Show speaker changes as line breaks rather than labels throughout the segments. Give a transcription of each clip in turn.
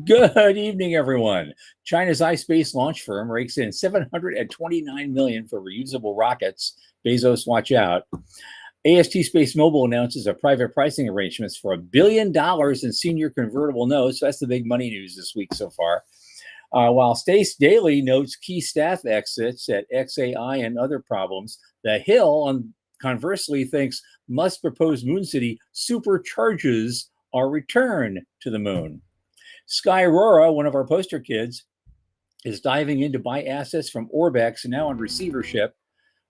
Good evening, everyone. China's iSpace launch firm rakes in $729 million for reusable rockets. Bezos, watch out. AST Space Mobile announces a private pricing arrangements for $1 billion in senior convertible notes. That's the big money news this week so far. While Stace Daily notes key staff exits at XAI and other problems, The Hill, conversely, thinks Musk's proposed Moon City supercharges our return to the moon. Sky Aurora, one of our poster kids, is diving in to buy assets from Orbex, now in receivership.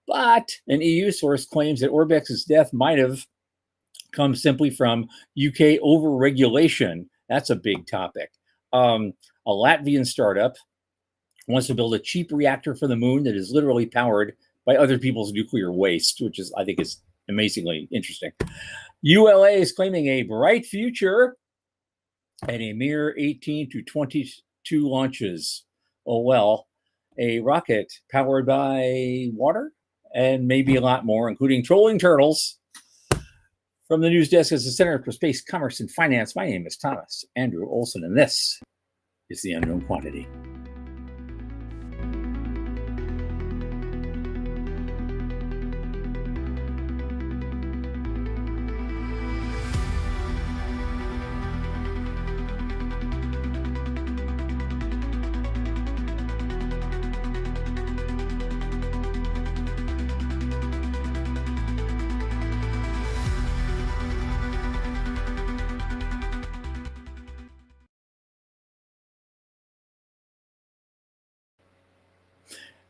But an EU source claims that Orbex's death might have come simply from UK overregulation. That's a big topic. A Latvian startup wants to build a cheap reactor for the moon that is literally powered by other people's nuclear waste, which is, I think, is amazingly interesting. ULA is claiming a bright future and a mere 18 to 22 launches. Oh, well, a rocket powered by water and maybe a lot more, including trolling turtles. From the news desk as the Center for Space, Commerce, and Finance, my name is Thomas Andrew Olson, and this is The Unknown Quantity.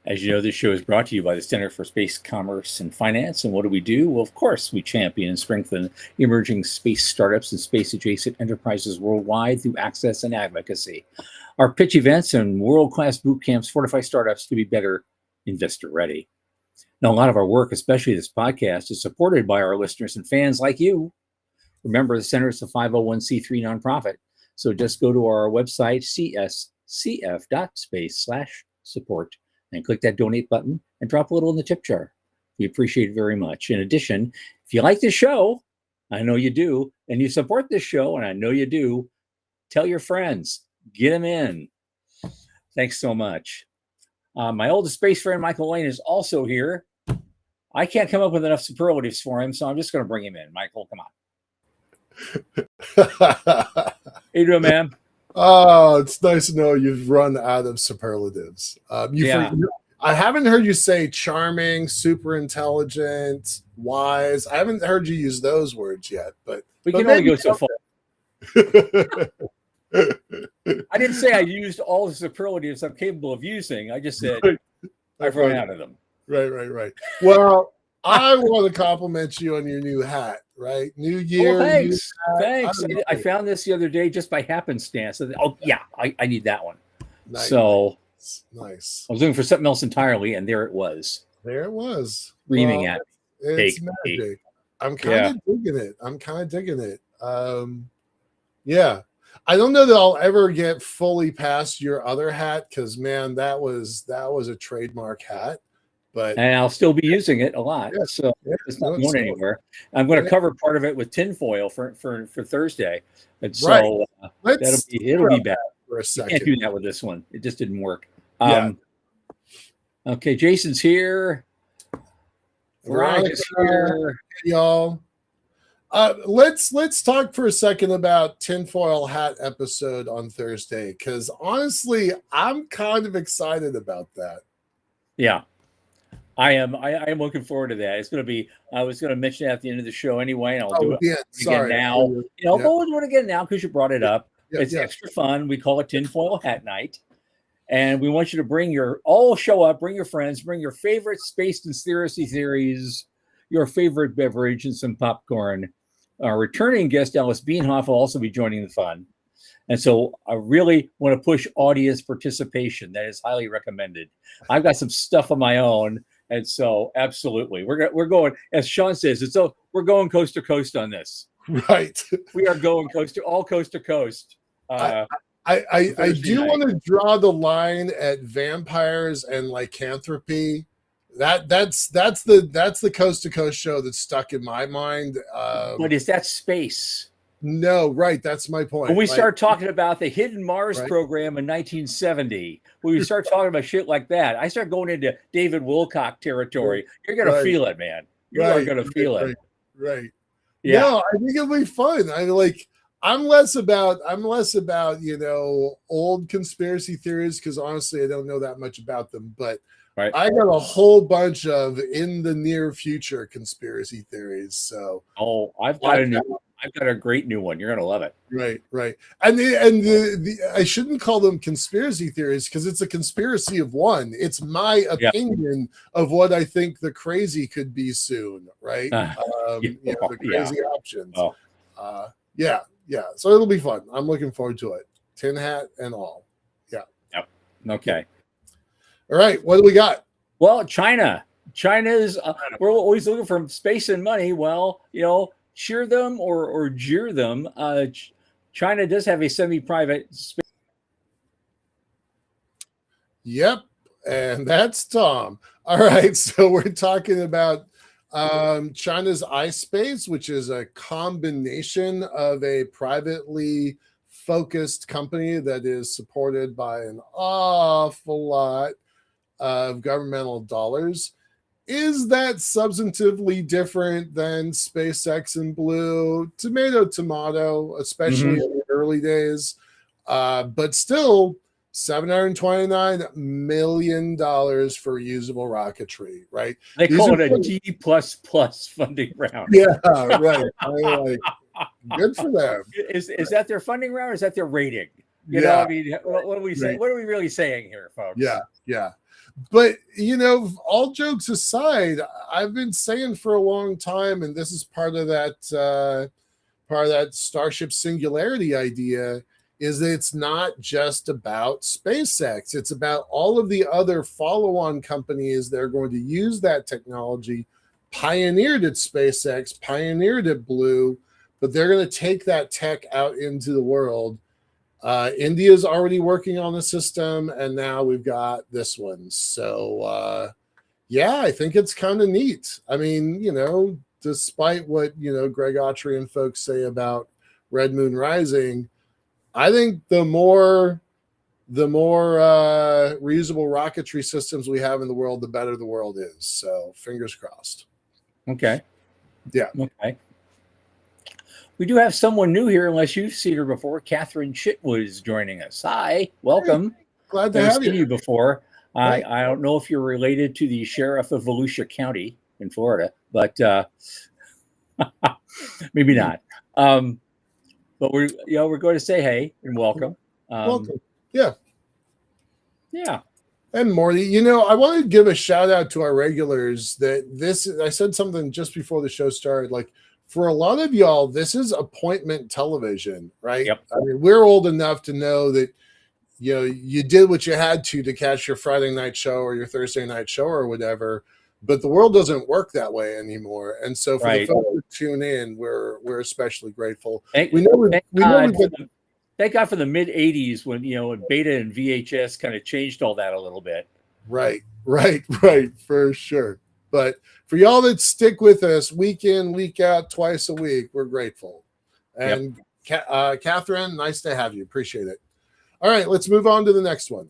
As you know, this show is brought to you by the Center for Space, Commerce, and Finance. And what do? Well, of course, we champion and strengthen emerging space startups and space-adjacent enterprises worldwide through access and advocacy. Our pitch events and world-class boot camps fortify startups to be better investor-ready. Now, a lot of our work, especially this podcast, is supported by our listeners and fans like you. Remember, the Center is a 501c3 nonprofit. So just go to our website, cscf.space/support. And click that donate button and drop a little in the tip jar. We appreciate it very much. In addition, if you like this show, I know you do, and you support this show, and I know you do, tell your friends, get them in. Thanks so much. My oldest space friend, Michael Lane, is also here. I can't come up with enough superlatives for him, so I'm just going to bring him in. Michael, come on. How you doing, man?
Oh, it's nice to know you've run out of superlatives. I haven't heard you say charming, super intelligent, wise. I haven't heard you use those words yet, but
we can only go so far. I didn't say I used all the superlatives I'm capable of using. I just said I've run out of them.
Right. Well, I want to compliment you on your new hat, right? New year.
Oh, thanks. Thanks. I found this the other day just by happenstance. Oh, yeah, I need that one.
Nice.
So
nice.
I was looking for something else entirely, and there it was. Screaming at
me. It's magic. I'm kind of digging it. Yeah. I don't know that I'll ever get fully past your other hat because, man, that was a trademark hat.
And I'll still be using it a lot, so it's not going anywhere. I'm going to cover part of it with tinfoil for Thursday, and so it'll be bad
for a second.
You can't do that with this one; it just didn't work. Okay, Jason's here. Veronica's here,
y'all. Let's talk for a second about tinfoil hat episode on Thursday because honestly, I'm kind of excited about that.
Yeah. I am looking forward to that. It's going to be. I was going to mention it at the end of the show anyway, and I'll do it again now. We'll do it again now because you brought it up. It's extra fun. We call it Tinfoil Hat Night, and we want you to bring your friends, bring your favorite space conspiracy theories, your favorite beverage, and some popcorn. Our returning guest Alice Beanhoff will also be joining the fun, and so I really want to push audience participation. That is highly recommended. I've got some stuff of my own. And so, absolutely, we're going, as Sean says, we're going coast to coast on this.
Right,
we are going coast to coast.
I do want to draw the line at vampires and lycanthropy. That's the coast to coast show that's stuck in my mind.
But is that space?
No, right. That's my point.
When we start talking about the hidden Mars
Right.
program in 1970, when we start talking about shit like that, I start going into David Wilcock territory. You're going to feel it, man. You are going to feel it.
Right.
Yeah.
No, I think it'll be fun. I'm less about, old conspiracy theories, because honestly, I don't know that much about them, but
right.
I got a whole bunch of in the near future conspiracy theories. So,
I've got a great new one. You're going to love it.
Right. And the I shouldn't call them conspiracy theories, because it's a conspiracy of one. It's my opinion of what I think the crazy could be soon. Right. The crazy options. Yeah. So it'll be fun. I'm looking forward to it. Tin hat and all. Yeah.
Yep. Okay.
All right. What do we got?
Well, China's we're always looking for space and money. Well, cheer them or jeer them. China does have a semi-private space.
Yep. And that's Tom. All right. So we're talking about China's iSpace, which is a combination of a privately focused company that is supported by an awful lot of governmental dollars. Is that substantively different than SpaceX and Blue? Tomato, especially in the early days. But still, $729 million for reusable rocketry, right?
They call it a D++ funding round.
Yeah, right. Good for them.
Is that their funding round, or is that their rating? What are we saying? What are we really saying here, folks?
Yeah. But, all jokes aside, I've been saying for a long time, and this is part of that Starship Singularity idea, is that it's not just about SpaceX. It's about all of the other follow-on companies that are going to use that technology, pioneered at SpaceX, pioneered at Blue, but they're going to take that tech out into the world. India's already working on the system, and now we've got this one. So, I think it's kind of neat. I mean, despite what, Greg Autry and folks say about Red Moon Rising, I think the more reusable rocketry systems we have in the world, the better the world is. So fingers crossed.
Okay.
Yeah.
Okay. We do have someone new here, unless you've seen her before. Catherine Chitwood is joining us. Hi, welcome.
Hey, glad to have
you before.
Right.
I don't know if you're related to the sheriff of Volusia County in Florida, but maybe not. But we're going to say hey and welcome.
Welcome. Yeah.
Yeah.
And Morty, I want to give a shout out to our regulars I said something just before the show started. Like, for a lot of y'all, this is appointment television, right?
Yep.
I mean, we're old enough to know that, you did what you had to catch your Friday night show or your Thursday night show or whatever. But the world doesn't work that way anymore, and so for the folks who tune in, we're especially grateful. Thank God
for the mid '80s when Beta and VHS kind of changed all that a little bit.
Right, for sure. But for y'all that stick with us week in, week out, twice a week, we're grateful. And Catherine, nice to have you. Appreciate it. All right, let's move on to the next one.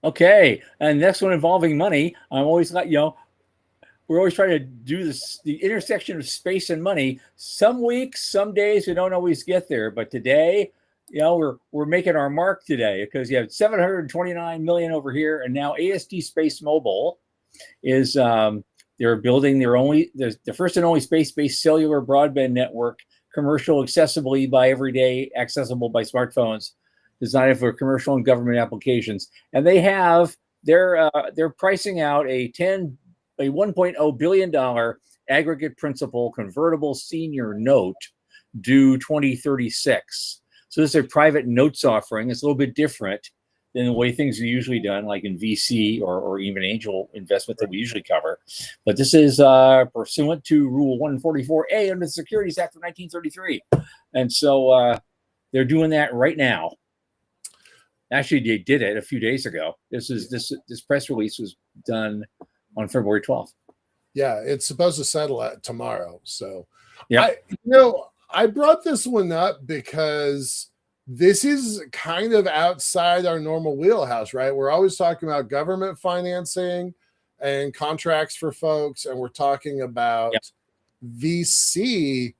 Okay, and next one involving money. I'm always like, we're always trying to do this, the intersection of space and money. Some weeks, some days, we don't always get there. But today, we're making our mark today, because you have 729 million over here, and now AST Space Mobile is they're building the first and only space-based cellular broadband network, commercial, accessible by everyday, accessible by smartphones, designed for commercial and government applications. And they're pricing out a $1.0 billion aggregate principal convertible senior note due 2036. So this is a private notes offering. It's a little bit different than the way things are usually done, like in VC or even angel investment that we usually cover. But this is pursuant to Rule 144A under the Securities Act of 1933. And so they're doing that right now. Actually, they did it a few days ago. This press release was done on February 12th.
Yeah, it's supposed to settle tomorrow. So,
yeah,
I brought this one up because this is kind of outside our normal wheelhouse, right? We're always talking about government financing and contracts for folks, and we're talking about VC,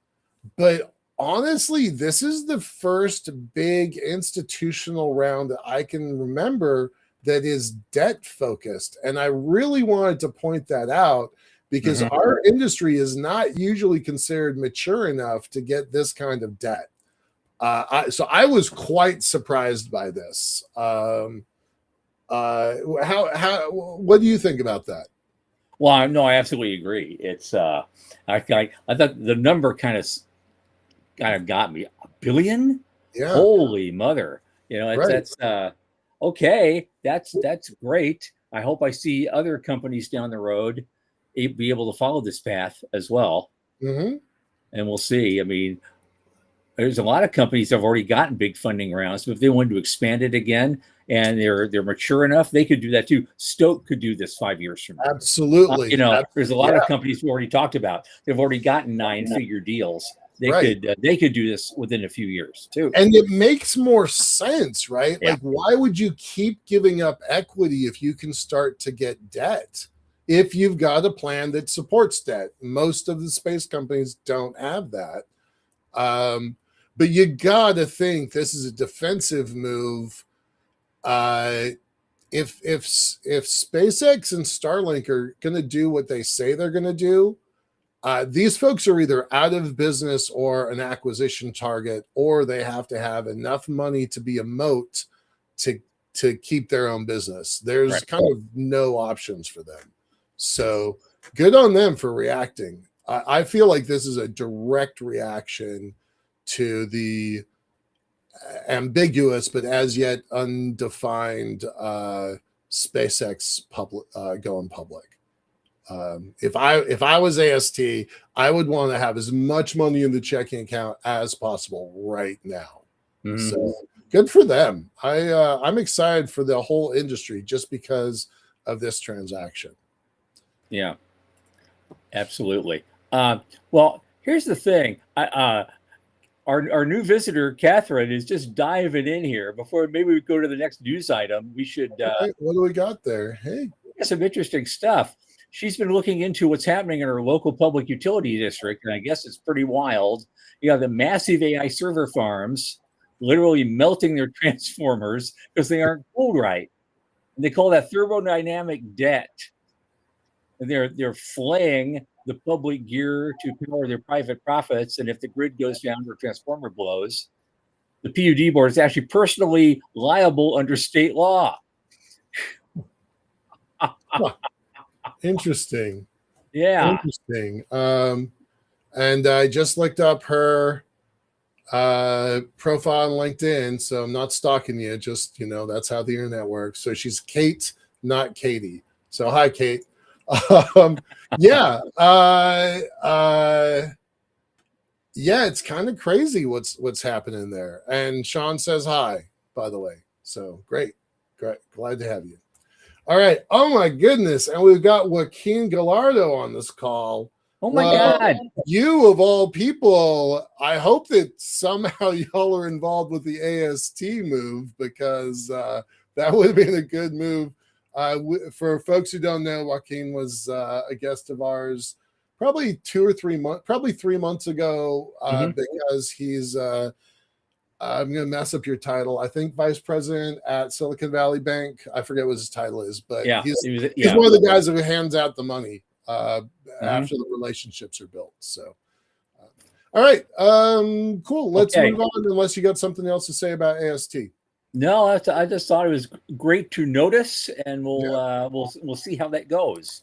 but honestly, this is the first big institutional round that I can remember that is debt focused. And I really wanted to point that out because our industry is not usually considered mature enough to get this kind of debt. So I was quite surprised by this. What do you think about that?
Well, no, I absolutely agree. It's I thought the number kind of got me. $1 billion?
Yeah.
Holy mother! You know, that's okay. That's great. I hope I see other companies down the road be able to follow this path as well. And we'll see. I mean, there's a lot of companies that have already gotten big funding rounds, but if they wanted to expand it again and they're mature enough, they could do that too. Stoke could do this 5 years from now.
Absolutely.
There's a lot of companies we already talked about. They've already gotten 9-figure deals. They could do this within a few years too.
And it makes more sense, right? Like, why would you keep giving up equity if you can start to get debt? If you've got a plan that supports debt, most of the space companies don't have that. But you gotta think this is a defensive move. If SpaceX and Starlink are gonna do what they say they're gonna do, these folks are either out of business or an acquisition target, or they have to have enough money to be a moat to keep their own business. There's kind of no options for them. So good on them for reacting. I feel like this is a direct reaction to the ambiguous but as yet undefined SpaceX going public. If I was AST, I would want to have as much money in the checking account as possible right now. So good for them. I'm excited for the whole industry just because of this transaction.
Yeah, absolutely. Well, here's the thing. Our new visitor, Catherine, is just diving in here. Before maybe we go to the next news item, we should.
What do we got there? Hey,
some interesting stuff. She's been looking into what's happening in her local public utility district, and I guess it's pretty wild. You have the massive AI server farms literally melting their transformers because they aren't cooled right. And they call that thermodynamic debt. And they're flaying the public gear to power their private profits. And if the grid goes down or transformer blows, the PUD board is actually personally liable under state law.
Interesting.
Yeah.
Interesting. And I just looked up her profile on LinkedIn, so I'm not stalking you. Just, that's how the internet works. So she's Kate, not Katie. So hi, Kate. Yeah, it's kind of crazy what's happening there. And Sean says hi, by the way. So great, glad to have you. All right. Oh my goodness, and we've got Joaquin Gallardo on this call.
Oh my God!
You of all people, I hope that somehow y'all are involved with the AST move, because that would have been a good move. For folks who don't know, Joaquin was a guest of ours probably 3 months ago, because he's I'm going to mess up your title. I think vice president at Silicon Valley Bank. I forget what his title is, but he's one of the guys who hands out the money after the relationships are built. So, all right, cool. Let's move on, unless you got something else to say about AST.
No, I just thought it was great to notice, and we'll see how that goes.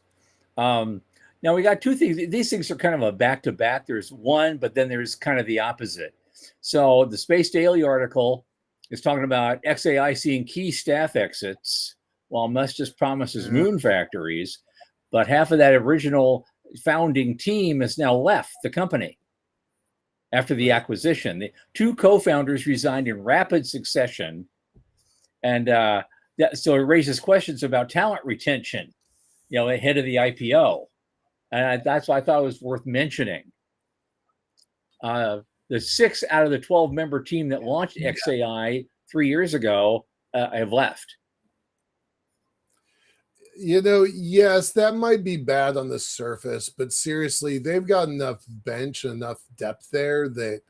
Now we got two things. These things are kind of a back-to-back. There's one, but then there's kind of the opposite. So the Space Daily article is talking about XAI seeing key staff exits, while Musk just promises moon factories. But half of that original founding team has now left the company after the acquisition. The two co-founders resigned in rapid succession. And so it raises questions about talent retention, ahead of the IPO. And that's why I thought it was worth mentioning. the 6 out of the 12 member team that launched XAI 3 years ago have left.
Yes, that might be bad on the surface, but seriously, they've got enough bench, enough depth there that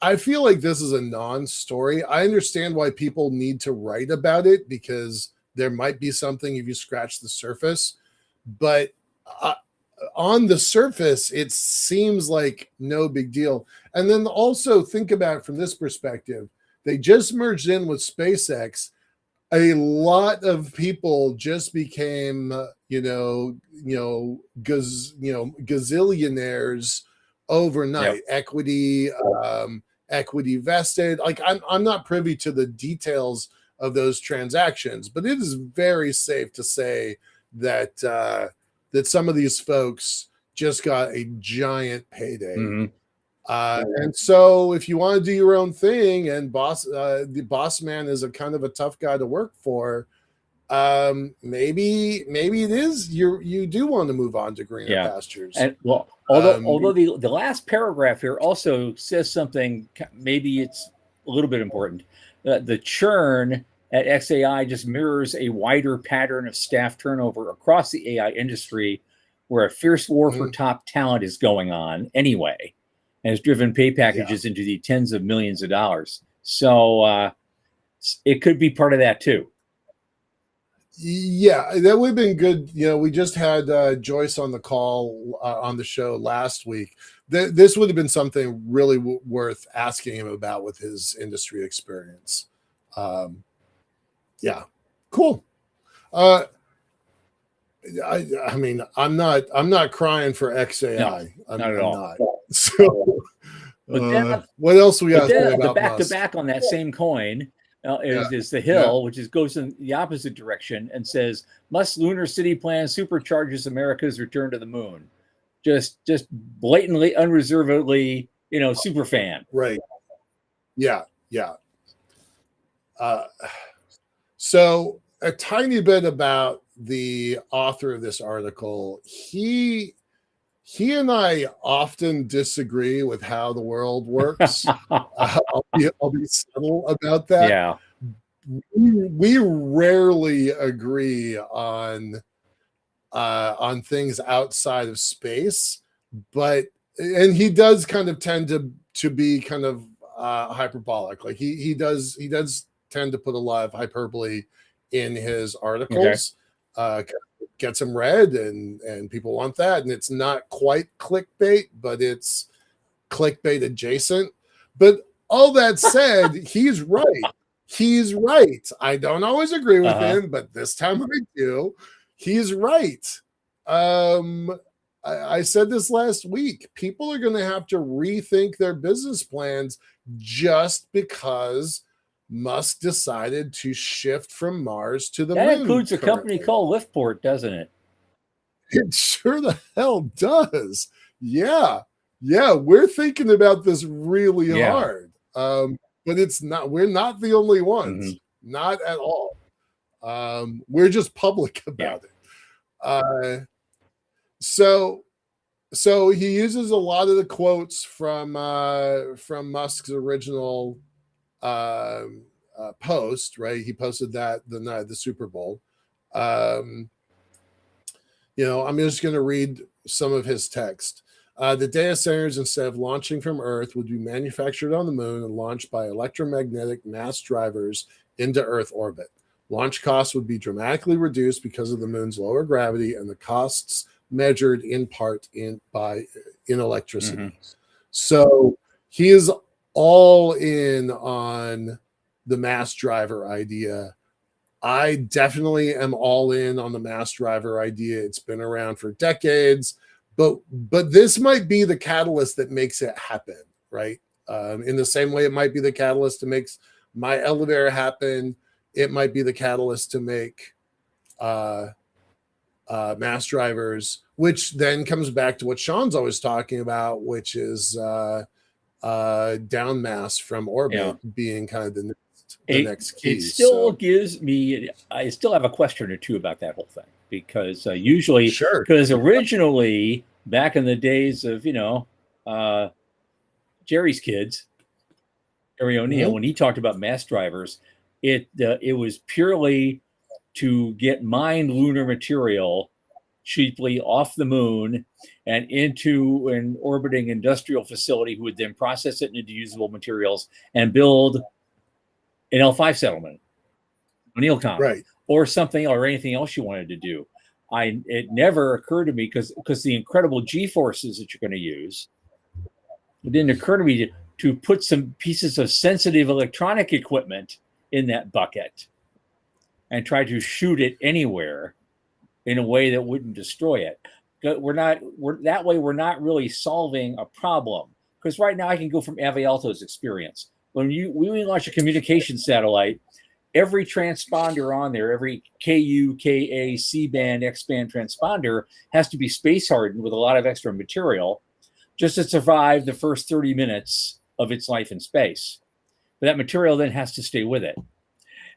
I feel like this is a non-story. I understand why people need to write about it, because there might be something if you scratch the surface, but on the surface, it seems like no big deal. And then also think about it from this perspective. They just merged in with SpaceX. A lot of people just became, gazillionaires overnight. Yep. Equity vested. Like I'm not privy to the details of those transactions, but it is very safe to say that that some of these folks just got a giant payday. Mm-hmm. And so if you want to do your own thing, and the boss man is a kind of a tough guy to work for, maybe it is you do want to move on to greener pastures.
And well, although the last paragraph here also says something, maybe it's a little bit important. The churn at XAI just mirrors a wider pattern of staff turnover across the AI industry, where a fierce war for top talent is going on anyway, and has driven pay packages into the tens of millions of dollars. So it could be part of that too.
Yeah, that would have been good. We just had Joyce on the call on the show last week. This would have been something really worth asking him about with his industry experience. Yeah, cool. I mean, I'm not crying for XAI.
No, not at all.
Not. So, what else we got?
The back to back on that same coin is the Hill, which goes in the opposite direction and says Musk's lunar city plan supercharges America's return to the moon. Just blatantly, unreservedly, super fan.
Right. Yeah. So a tiny bit about the author of this article. He and I often disagree with how the world works. I'll be subtle about that.
Yeah.
We rarely agree on things outside of space, and he does kind of tend to be kind of hyperbolic. Like he does tend to put a lot of hyperbole in his articles. Gets them read, and people want that, and it's not quite clickbait, but it's clickbait adjacent. But all that said, he's right. I don't always agree with him, but this time I do. He's right. I said this last week. People are going to have to rethink their business plans just because Musk decided to shift from Mars to the moon.
That includes a company called Liftport, doesn't it?
It sure the hell does. Yeah. We're thinking about this really hard. But we're not the only ones. Not at all. We're just public about it. So he uses a lot of the quotes from Musk's original post, right? He posted that the night of the Super Bowl. I'm just going to read some of his text. The data centers, instead of launching from Earth, would be manufactured on the moon and launched by electromagnetic mass drivers into Earth orbit. Launch costs would be dramatically reduced because of the moon's lower gravity and the costs measured in part in electricity. So he is all in on the mass driver idea. I definitely am all in on the mass driver idea. It's been around for decades, but this might be the catalyst that makes it happen, right? In the same way it might be the catalyst that makes my elevator happen. It might be the catalyst to make mass drivers, which then comes back to what Sean's always talking about, which is down mass from orbit being kind of the next key.
It still gives me, I still have a question or two about that whole thing, because because originally back in the days of Jerry's kids, Jerry O'Neill, when he talked about mass drivers, it was purely to get mined lunar material cheaply off the moon and into an orbiting industrial facility who would then process it into usable materials and build an L5 settlement, O'Neill comet,
right,
or something, or anything else you wanted to do. It never occurred to me because the incredible G forces that you're going to use, it didn't occur to me to put some pieces of sensitive electronic equipment in that bucket and try to shoot it anywhere in a way that wouldn't destroy it. We're not really solving a problem, because right now I can go from Avialto's experience. When we launch a communication satellite, every transponder on there, every KU, KA, C-band, X-band transponder has to be space hardened with a lot of extra material just to survive the first 30 minutes of its life in space. But that material then has to stay with it.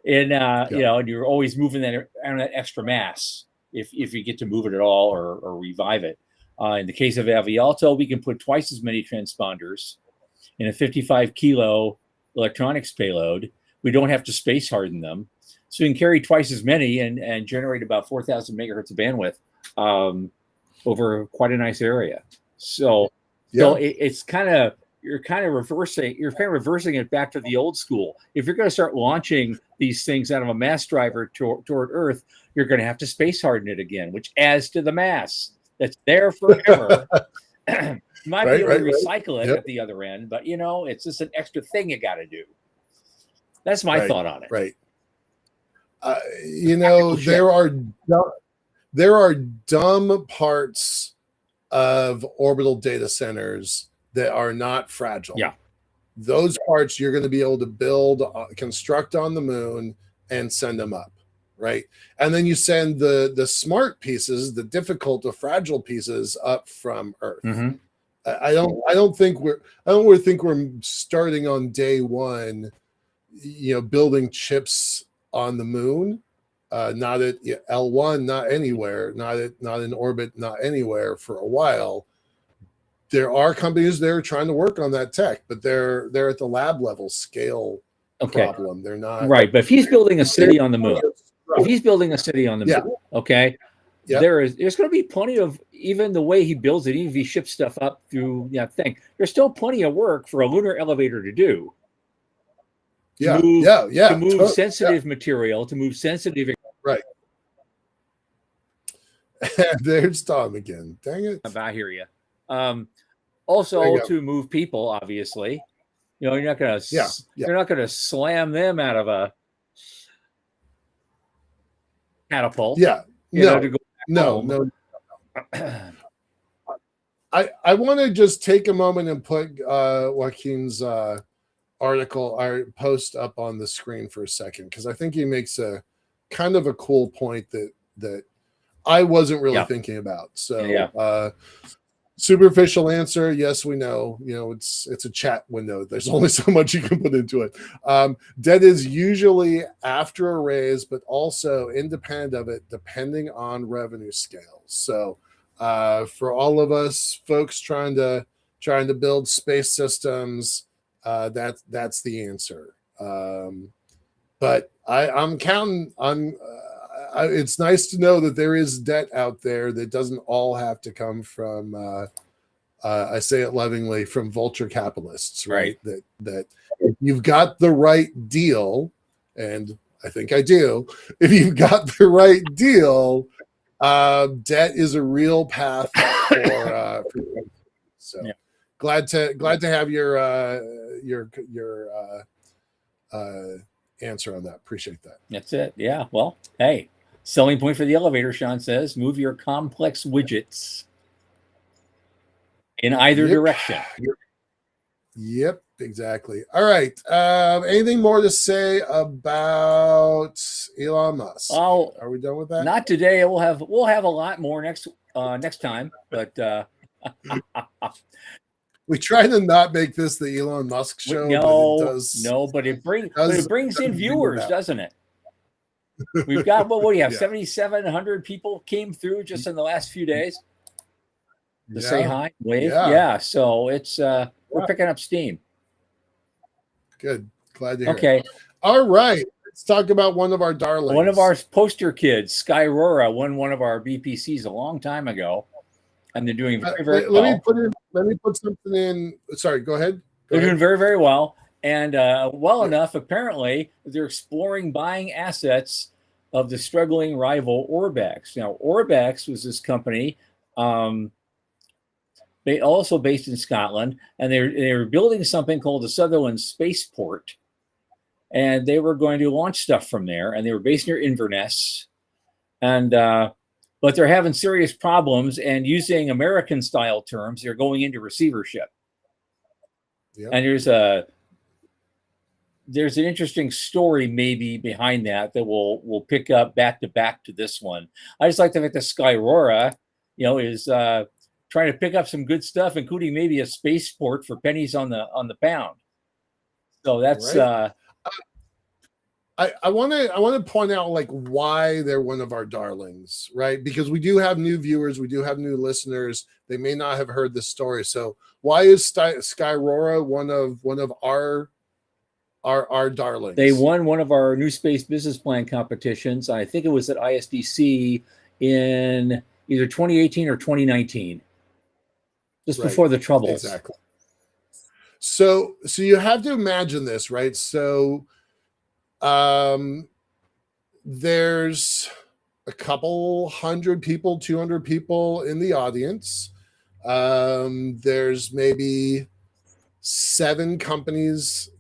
And, and you're always moving that extra mass if you get to move it at all or revive it. In the case of Avialto, we can put twice as many transponders in a 55 kilo electronics payload. We don't have to space harden them. So we can carry twice as many and generate about 4,000 megahertz of bandwidth over quite a nice area. So it's kind of, you're kind of reversing it back to the old school. If you're going to start launching these things out of a mass driver toward Earth, you're going to have to space harden it again, which adds to the mass that's there forever. You might be able to recycle it at the other end, but it's just an extra thing you got to do. That's my thought on it.
Right. There are dumb parts of orbital data centers that are not fragile.
Yeah.
Those parts you're going to be able to construct on the moon and send them up, right? And then you send the smart pieces, the difficult or fragile pieces up from Earth.
Mm-hmm.
I don't think we're starting on day one, building chips on the moon. Not at L1, not anywhere, not in orbit, not anywhere for a while. There are companies that are trying to work on that tech, but they're at the lab level scale problem. They're not
right. But if he's building a city on the moon, okay, there's going to be plenty of, even the way he builds it, even if he ships stuff up through that thing, there's still plenty of work for a lunar elevator to do. To move sensitive material, to move sensitive.
Right. There's Tom again. Dang it.
I hear you. Also to move people, obviously. You're not going to you're not going to slam them out of a catapult.
Yeah.
No.
I want to just take a moment and put Joaquin's article or post up on the screen for a second, because I think he makes a kind of a cool point that I wasn't really thinking about. So superficial answer, yes, we know. It's a chat window. There's only so much you can put into it. Debt is usually after a raise, but also independent of it, depending on revenue scales. So for all of us folks trying to build space systems, that's the answer. But I'm counting on. It's nice to know that there is debt out there that doesn't all have to come from. I say it lovingly, from vulture capitalists, right? That if you've got the right deal, and I think I do. If you've got the right deal, debt is a real path for. So glad to have your answer on that. Appreciate that.
That's it. Yeah. Well, hey, selling point for the elevator, Sean says, move your complex widgets in either direction.
Yep, exactly. All right. Anything more to say about Elon Musk?
Oh,
are we done with that?
Not today. We'll have a lot more next time, but
we try to not make this the Elon Musk show.
But it brings in viewers, doesn't it? We've got, what do you have? 7,700 people came through just in the last few days to say hi, wave. Yeah. So it's we're picking up steam.
Good. Glad to hear
Okay.
it. All right. Let's talk about one of our darlings.
One of our poster kids, Skyrora, won one of our BPCs a long time ago, and they're doing very, very well.
Let me put something in. Sorry, go ahead.
They're doing very, very well, and enough. Apparently, they're exploring buying assets of the struggling rival Orbex. Now, Orbex was this company, they also based in Scotland, and they were building something called the Sutherland Spaceport, and they were going to launch stuff from there, and they were based near Inverness, and but they're having serious problems, and using American style terms, they're going into receivership. Yep. And there's an interesting story maybe behind that we'll pick up back to this one. I just like the fact that Skyrora, is trying to pick up some good stuff, including maybe a spaceport for pennies on the pound. So that's right.
I want to point out like why they're one of our darlings, right? Because we do have new viewers, we do have new listeners. They may not have heard this story. So why is Skyrora one of our darlings?
They won one of our new space business plan competitions. I think it was at ISDC in either 2018 or 2019, just before the Troubles.
Exactly. So you have to imagine this, right? So there's a couple hundred people, 200 people in the audience. There's maybe 7 companies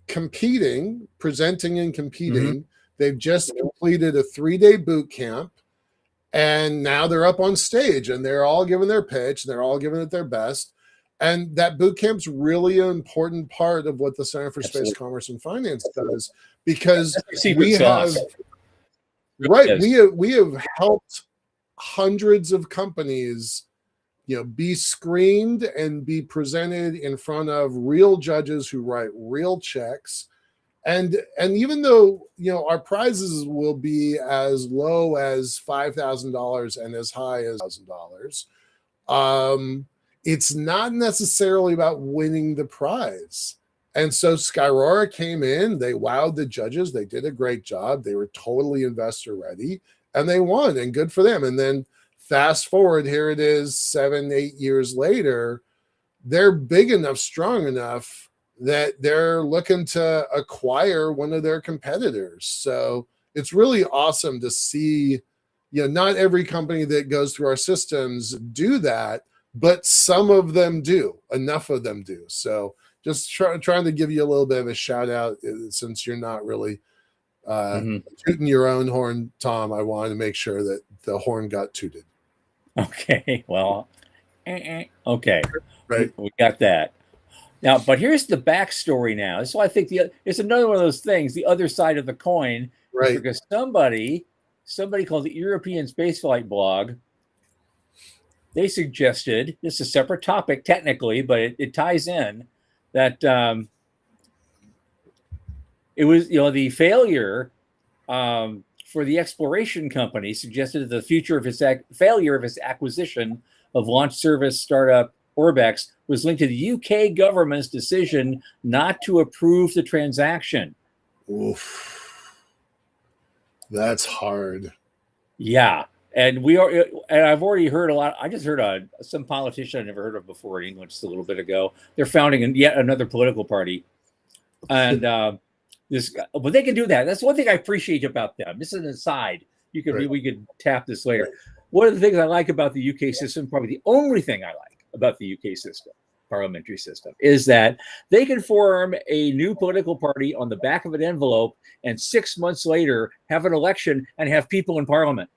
presenting and competing. Mm-hmm. They've just completed a 3-day boot camp, and now they're up on stage and they're all giving their pitch. They're all giving it their best. And that boot camp's really an important part of what the Center for Space Commerce and Finance does, because we have helped hundreds of companies, be screened and be presented in front of real judges who write real checks. And even though, our prizes will be as low as $5,000 and as high as $1,000, it's not necessarily about winning the prize. And so Skyrora came in, they wowed the judges, they did a great job, they were totally investor ready, and they won, and good for them. And then fast forward, here it is 7-8 years later, they're big enough, strong enough that they're looking to acquire one of their competitors. So it's really awesome to see, not every company that goes through our systems do that, but some of them do, enough of them do. So just trying to give you a little bit of a shout out, since you're not really tooting your own horn, Tom. I wanted to make sure that the horn got tooted.
Okay, well, okay,
right.
We got that. Now, but here's the backstory now. So I think it's another one of those things, the other side of the coin,
right?
Because somebody called the European Spaceflight Blog, they suggested, this is a separate topic technically, but it ties in, that it was, the failure for the exploration company suggested that the future of his failure of his acquisition of launch service startup Orbex was linked to the UK government's decision not to approve the transaction.
Oof. That's hard.
Yeah. And I've already heard a lot. I just heard some politician I never heard of before in England just a little bit ago. They're founding yet another political party. And but they can do that. That's one thing I appreciate about them. This is an aside. We could tap this later. Right. One of the things I like about the UK system, probably the only thing I like about the UK system, parliamentary system, is that they can form a new political party on the back of an envelope and 6 months later have an election and have people in parliament.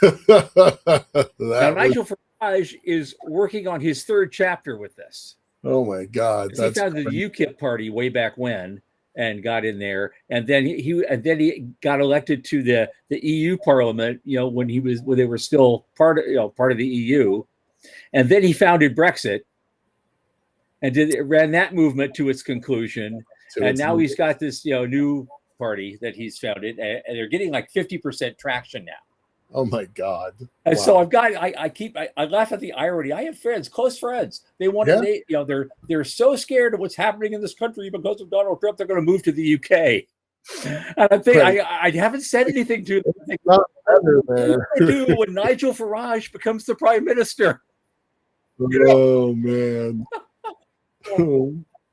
Now, Nigel Farage is working on his 3rd chapter with this.
Oh my God!
He founded the UKIP party way back when and got in there, and then he got elected to the EU Parliament. When they were still part of the EU, and then he founded Brexit and ran that movement to its conclusion. And now he's got this new party that he's founded, and they're getting like 50% traction now.
Oh my God.
And
Wow.
so I laugh at the irony. I have friends, close friends. They want
Yeah.
to, they're so scared of what's happening in this country because of Donald Trump, they're going to move to the UK. And I think
Right.
I haven't said anything to them. I think,
Not better
what are
there.
you gonna do when Nigel Farage becomes the prime minister?
Oh man.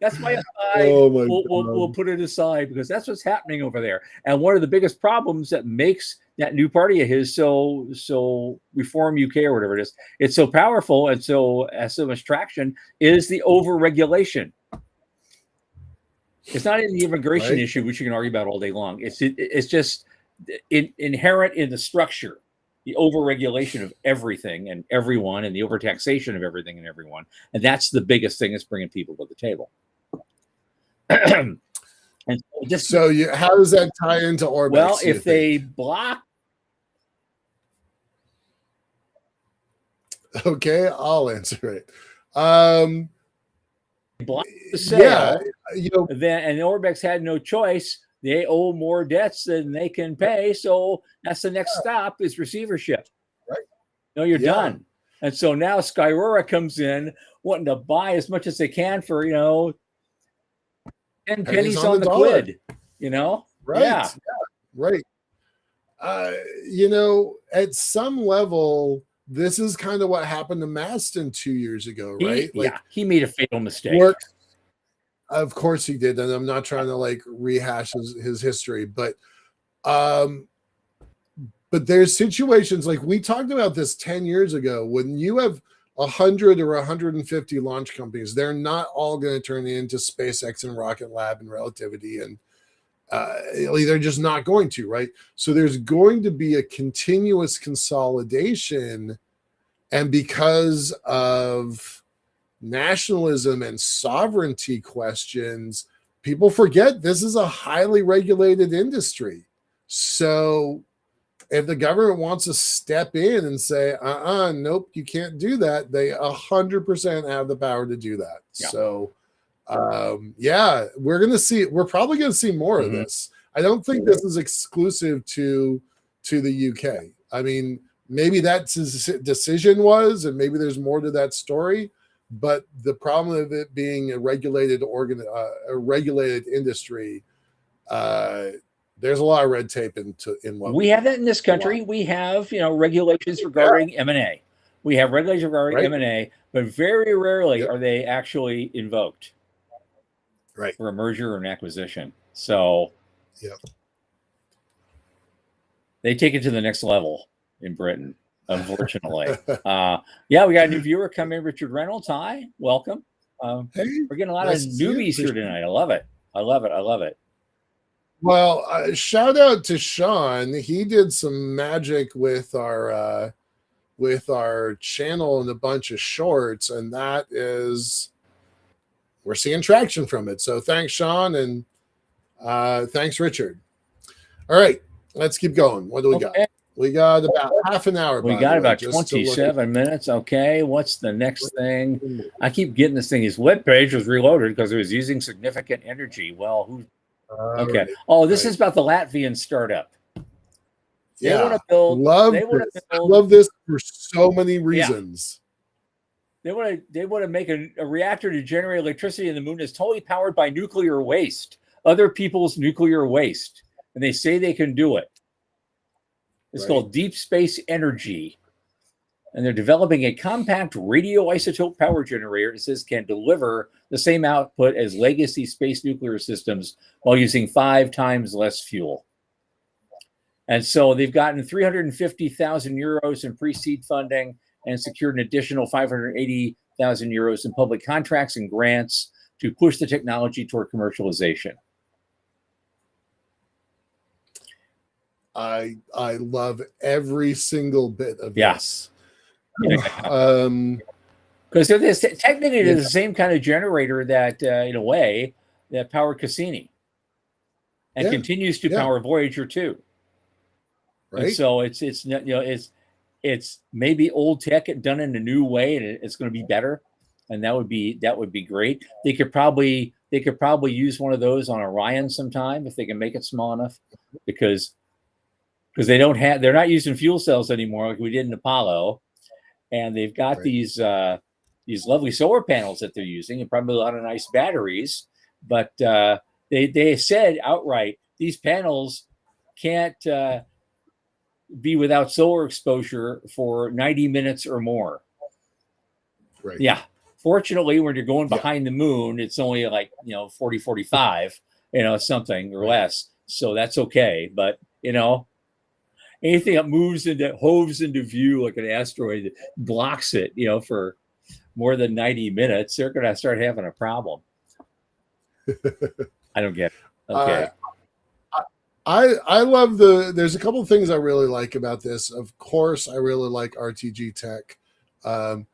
That's my aside.
Oh my
We'll put it aside because that's what's happening over there. And one of the biggest problems that makes that new party of his so Reform UK or whatever it is, it's so powerful and so has so much traction is the over-regulation. It's not in the immigration issue, which you can argue about all day long. It's just inherent in the structure, the over-regulation of everything and everyone, and the over-taxation of everything and everyone, and that's the biggest thing that's bringing people to the table. And
so how does that tie into Orbex?
Well, if they block,
okay, I'll answer it.
Block the sale,
yeah,
then and Orbex had no choice. They owe more debts than they can pay, so that's the next stop is receivership.
Right?
No, you're done. And so now Skyrora comes in wanting to buy as much as they can for 10 pennies on the quid.
Right?
Yeah.
Right. At some level, this is kind of what happened to Maston 2 years ago, right?
He made a fatal mistake.
Of course he did, and I'm not trying to rehash his history, but there's situations like we talked about this 10 years ago when you have 100 or 150 launch companies. They're not all going to turn into SpaceX and Rocket Lab and Relativity, and they're just not going to, right? So there's going to be a continuous consolidation, and because of nationalism and sovereignty questions, people forget this is a highly regulated industry. So if the government wants to step in and say, nope, you can't do that, they 100% have the power to do that. Yeah. So we're probably going to see more of this. I don't think this is exclusive to the UK. I mean, maybe that's his decision was, and maybe there's more to that story. But the problem of it being a regulated industry, there's a lot of red tape in what
we have that in this country. We have regulations regarding M&A. We have regulations regarding M&A, but very rarely are they actually invoked, for a merger or an acquisition. So, they take it to the next level in Britain. Unfortunately. We got a new viewer come in, Richard Reynolds. Hi, welcome.
Hey,
we're getting a lot of newbies here tonight. I love it.
Well, shout out to Sean. He did some magic with our channel and a bunch of shorts, and we're seeing traction from it. So thanks, Sean, and thanks, Richard. All right, let's keep going. What do we got? We got about half an hour.
We got about 27 minutes. Okay, what's the next thing? I keep getting this thing. His webpage was reloaded because it was using significant energy. Well, who? Okay. Right. Oh, this is about the Latvian startup. They want to build.
Love this for so many reasons.
They want to make a reactor to generate electricity in the moon that's totally powered by nuclear waste, other people's nuclear waste, and they say they can do it. It's called Deep Space Energy, and they're developing a compact radioisotope power generator that says can deliver the same output as legacy space nuclear systems while using 5 times less fuel. And so they've gotten 350,000 euros in pre-seed funding and secured an additional 580,000 euros in public contracts and grants to push the technology toward commercialization.
I love every single bit of this.
Because technically it is the same kind of generator that, in a way, that powered Cassini and continues to power Voyager 2. Right. And so it's maybe old tech done in a new way, and it's going to be better, and that would be great. They could probably use one of those on Orion sometime if they can make it small enough, because because they're not using fuel cells anymore like we did in Apollo, and they've got these lovely solar panels that they're using, and probably a lot of nice batteries. But they said outright these panels can't be without solar exposure for 90 minutes or more.
Right.
Yeah. Fortunately, when you're going behind the moon, it's only like 40, 45, something or less. So that's okay. But anything that hoves into view like an asteroid that blocks it, for more than 90 minutes, they're going to start having a problem. I don't get it. Okay.
I love there's a couple of things I really like about this. Of course, I really like RTG tech. The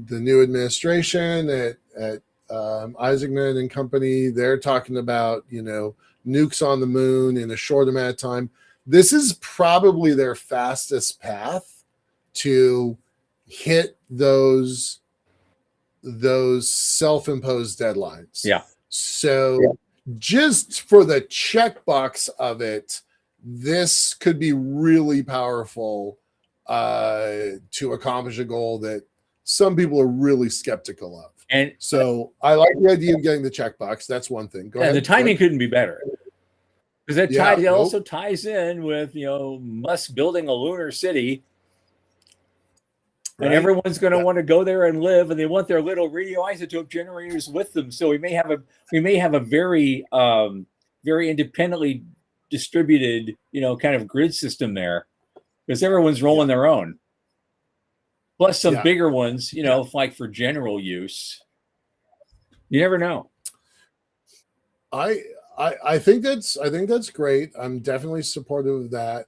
new administration at Isaacman and company, they're talking about, nukes on the moon in a short amount of time. This is probably their fastest path to hit those self-imposed deadlines.
Yeah.
So just for the checkbox of it, this could be really powerful to accomplish a goal that some people are really skeptical of.
And
so I like the idea of getting the checkbox. That's one thing. Go ahead.
The timing couldn't be better, because that also ties in with Musk building a lunar city. Right. And everyone's going to want to go there and live, and they want their little radioisotope generators with them. So we may have a very very independently distributed kind of grid system there, because everyone's rolling their own. Plus some bigger ones, like for general use. You never know.
I think that's great. I'm definitely supportive of that.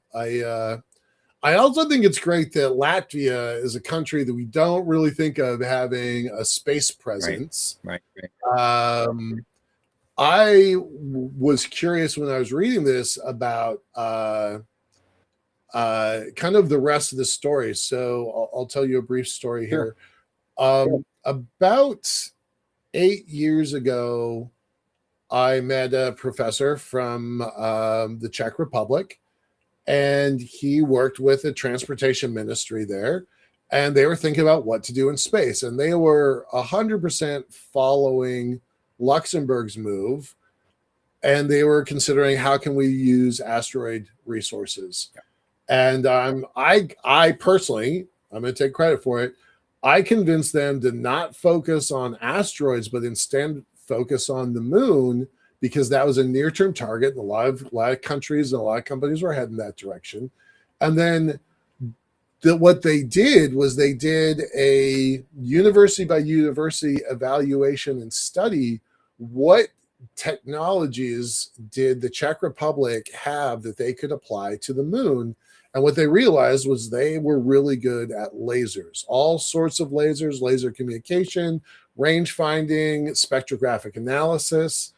I also think it's great that Latvia is a country that we don't really think of having a space presence.
Right.
I was curious when I was reading this about kind of the rest of the story. So I'll tell you a brief story here. About 8 years ago, I met a professor from the Czech Republic, and he worked with the transportation ministry there, and they were thinking about what to do in space, and they were 100% following Luxembourg's move, and they were considering how can we use asteroid resources. And I personally, I'm going to take credit for it, I convinced them to not focus on asteroids, but instead focus on the moon, because that was a near-term target. And a lot of countries and a lot of companies were heading that direction. And then what they did was they did a university by university evaluation and study. What technologies did the Czech Republic have that they could apply to the moon? And what they realized was they were really good at lasers, all sorts of lasers, laser communication, range finding, spectrographic analysis.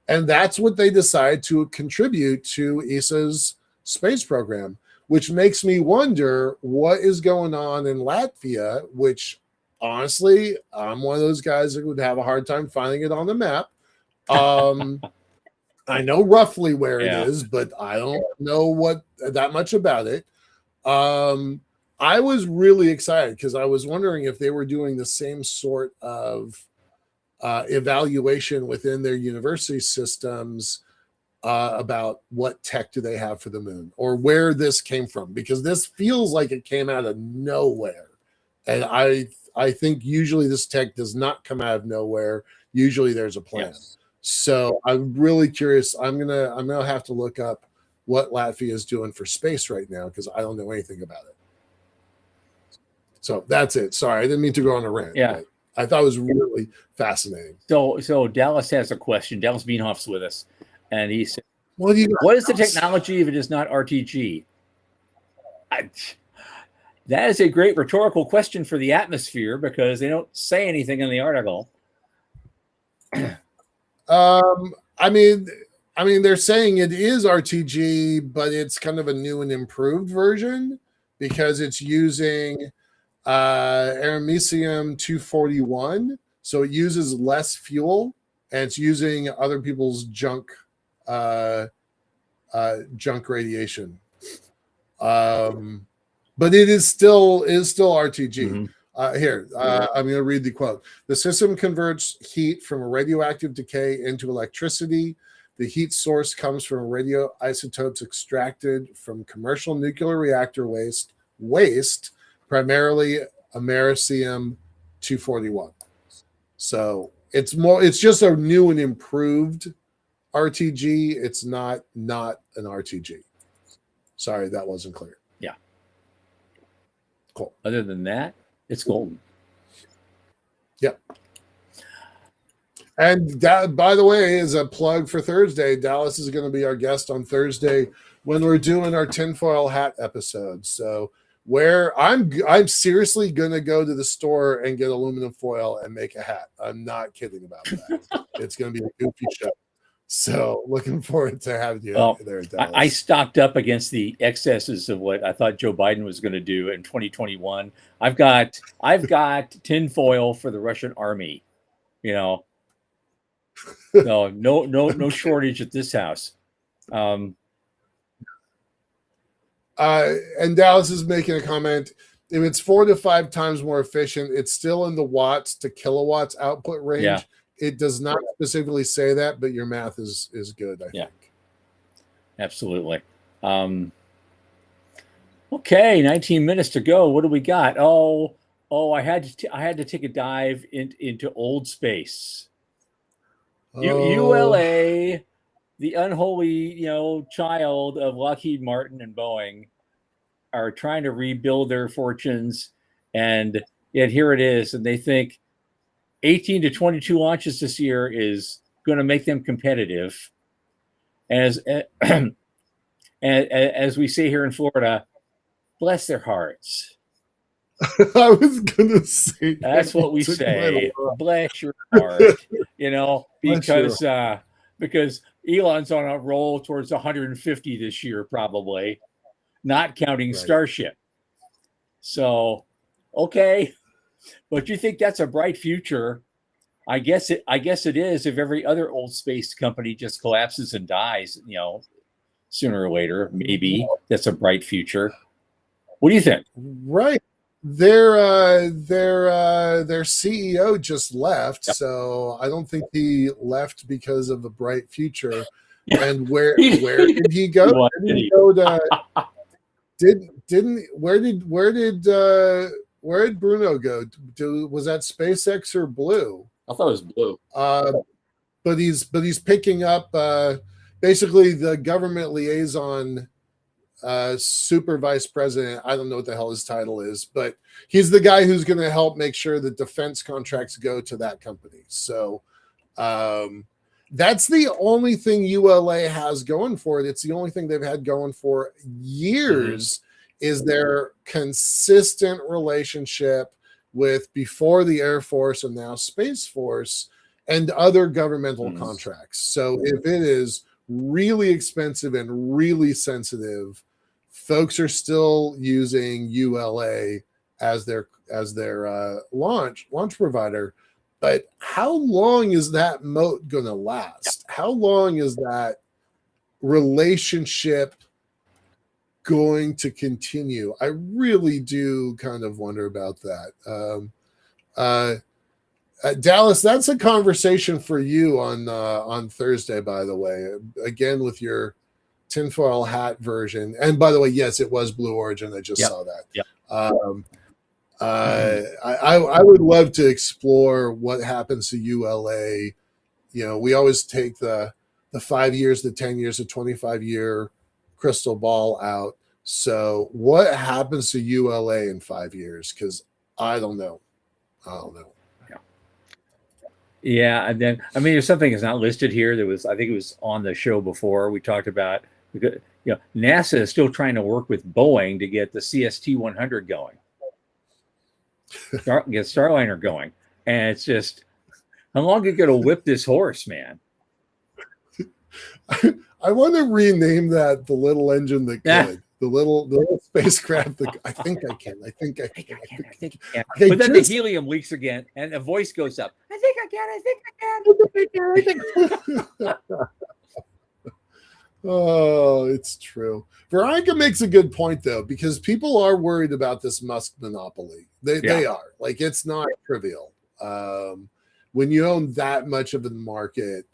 And that's what they decided to contribute to ESA's space program, which makes me wonder what is going on in Latvia, which honestly, I'm one of those guys that would have a hard time finding it on the map. I know roughly where it is, but I don't know that much about it. I was really excited because I was wondering if they were doing the same sort of evaluation within their university systems about what tech do they have for the moon, or where this came from, because this feels like it came out of nowhere. And I think usually this tech does not come out of nowhere. Usually there's a plan. So I'm really curious. I'm gonna have to look up what Latvia is doing for space right now, because I don't know anything about it. So that's it. Sorry, I didn't mean to go on a rant.
Yeah,
I thought it was really fascinating.
So Dallas has a question. Dallas Beanhoff's with us, and he said,
"What
is the technology if it is not RTG?" That is a great rhetorical question for the atmosphere, because they don't say anything in the article.
I mean, they're saying it is RTG, but it's kind of a new and improved version, because it's using Aramecium 241, so it uses less fuel, and it's using other people's junk junk radiation. But it is still RTG. Here, I'm going to read the quote. The system converts heat from radioactive decay into electricity. The heat source comes from radioisotopes extracted from commercial nuclear reactor waste, primarily americium-241. So it's just a new and improved RTG. It's not an RTG. Sorry, that wasn't clear.
Yeah.
Cool.
Other than that, it's golden.
Yep. And that, by the way, is a plug for Thursday. Dallas is going to be our guest on Thursday when we're doing our tinfoil hat episode. So where I'm seriously going to go to the store and get aluminum foil and make a hat. I'm not kidding about that. It's going to be a goofy show. So looking forward to having you there, Dallas.
I stocked up against the excesses of what I thought Joe Biden was going to do in 2021. I've got tinfoil for the Russian army. No shortage at this house.
And Dallas is making a comment. If it's 4 to 5 times more efficient, it's still in the watts to kilowatts output range.
Yeah.
It does not specifically say that, but your math is good, I think.
Absolutely. Okay, 19 minutes to go. What do we got? I had to take a dive into old space. ULA, the unholy child of Lockheed Martin and Boeing, are trying to rebuild their fortunes, and yet here it is, and they think 18 to 22 launches this year is going to make them competitive. As we say here in Florida, bless their hearts.
I was going to say
that's what we say. Bless your heart. Because Elon's on a roll towards 150 this year, probably, not counting Starship. So, okay. But you think that's a bright future? I guess it is. If every other old space company just collapses and dies, sooner or later, maybe that's a bright future. What do you think?
Right. Their CEO just left, so I don't think he left because of a bright future. And where did he go? Where did Bruno go? Was that SpaceX or Blue?
I thought it was Blue.
But he's picking up basically the government liaison super vice president. I don't know what the hell his title is, but he's the guy who's going to help make sure that defense contracts go to that company. So that's the only thing ULA has going for it. It's the only thing they've had going for years. Is their consistent relationship with before the Air Force and now Space Force and other governmental contracts. So if it is really expensive and really sensitive, folks are still using ULA as their launch provider. But how long is that moat going to last? How long is that relationship going to continue? I really do kind of wonder about that. Dallas, that's a conversation for you on Thursday, by the way, again with your tinfoil hat version. And by the way, yes, it was Blue Origin. I just saw that. I would love to explore what happens to ULA. We always take the 5 years, the 10 years, the 25-year crystal ball out. So what happens to ULA in 5 years? Because I don't know.
Yeah, and then there's something that's not listed here. I think it was on the show before. We talked about because NASA is still trying to work with Boeing to get the CST-100 going, get Starliner going, and it's just how long are you going to whip this horse, man?
I want to rename that the little engine that could. The little spacecraft. I think I can. But
then the helium leaks again, and a voice goes up. I think I can.
Oh, it's true. Veronica makes a good point though, because people are worried about this Musk monopoly. They are, like, it's not trivial. When you own that much of the market,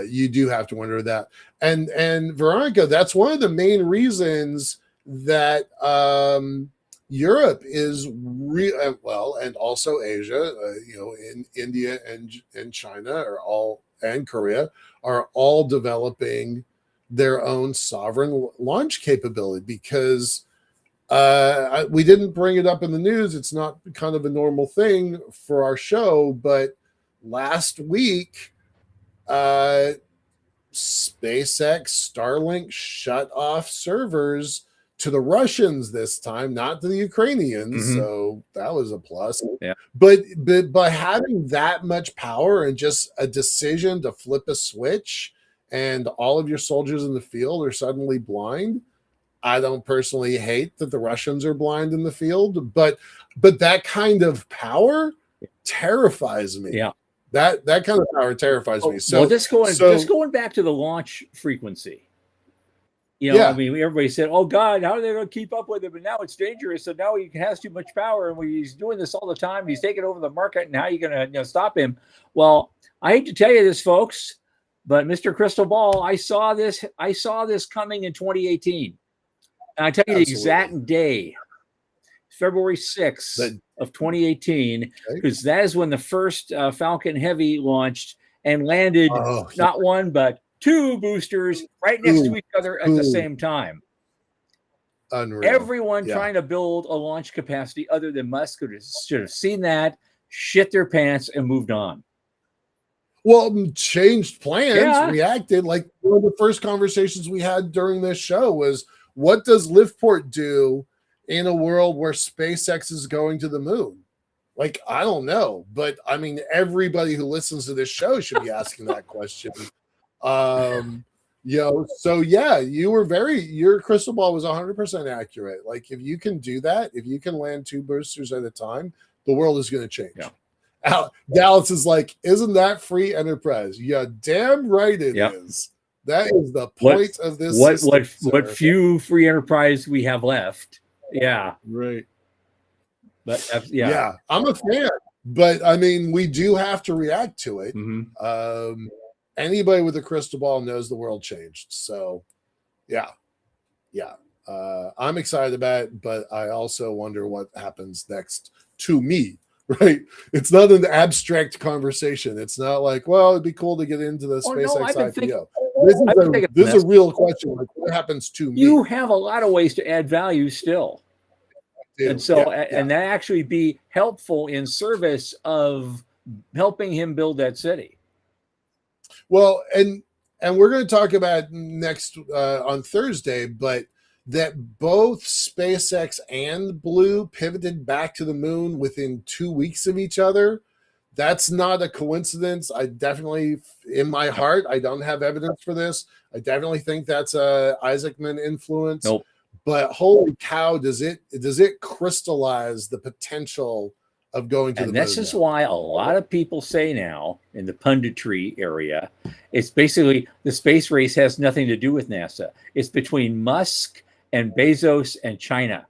you do have to wonder that. And Veronica, that's one of the main reasons that Europe is well, and also Asia, in India and China are all, and Korea are all developing their own sovereign launch capability, because we didn't bring it up in the news. It's not kind of a normal thing for our show, but last week, SpaceX Starlink shut off servers to the Russians this time, not to the Ukrainians.
Mhm.
So that was a plus.
Yeah.
But by having that much power and just a decision to flip a switch, and all of your soldiers in the field are suddenly blind. I don't personally hate that the Russians are blind in the field, but that kind of power terrifies me.
Yeah.
That kind of power terrifies me. So,
well, just going back to the launch frequency. I mean, everybody said, "Oh God, how are they going to keep up with him?" And now it's dangerous. So now he has too much power, and he's doing this all the time. He's taking over the market, and how are you going to stop him? Well, I hate to tell you this, folks, but Mr. Crystal Ball, I saw this coming in 2018. And I tell you the exact day, February 6th of 2018, because that is when the first Falcon Heavy launched and landed not one, but 2 boosters right next to each other at the same time.
Unreal.
Everyone trying to build a launch capacity other than Musk should have seen that, shit their pants, and moved on.
Well, changed plans, reacted. Like, one of the first conversations we had during this show was, what does Liftport do in a world where SpaceX is going to the moon? Like, I don't know, but I mean, everybody who listens to this show should be asking that question. So yeah, your crystal ball was 100% accurate. Like, if you can do that, if you can land 2 boosters at a time, the world is going to change. Dallas is like, isn't that free enterprise? Yeah, damn right it is. That is the point of this.
What few free enterprise we have left. Yeah.
Right.
But
I'm a fan. But I mean, we do have to react to it.
Mm-hmm.
Anybody with a crystal ball knows the world changed. So I'm excited about it, but I also wonder what happens next to me. Right? It's not an abstract conversation. It's not like, well, it'd be cool to get into the SpaceX IPO. This is a real question. Like, what happens to me?
You have a lot of ways to add value still. And so, and that actually be helpful in service of helping him build that city.
Well, and we're going to talk about next on Thursday, but that both SpaceX and Blue pivoted back to the moon within 2 weeks of each other. That's not a coincidence. I definitely, in my heart, I don't have evidence for this. I definitely think that's a Isaacman influence.
Nope.
But holy cow, does it crystallize the potential of going to the moon?
And this is why a lot of people say now in the punditry area, it's basically the space race has nothing to do with NASA. It's between Musk and Bezos and China.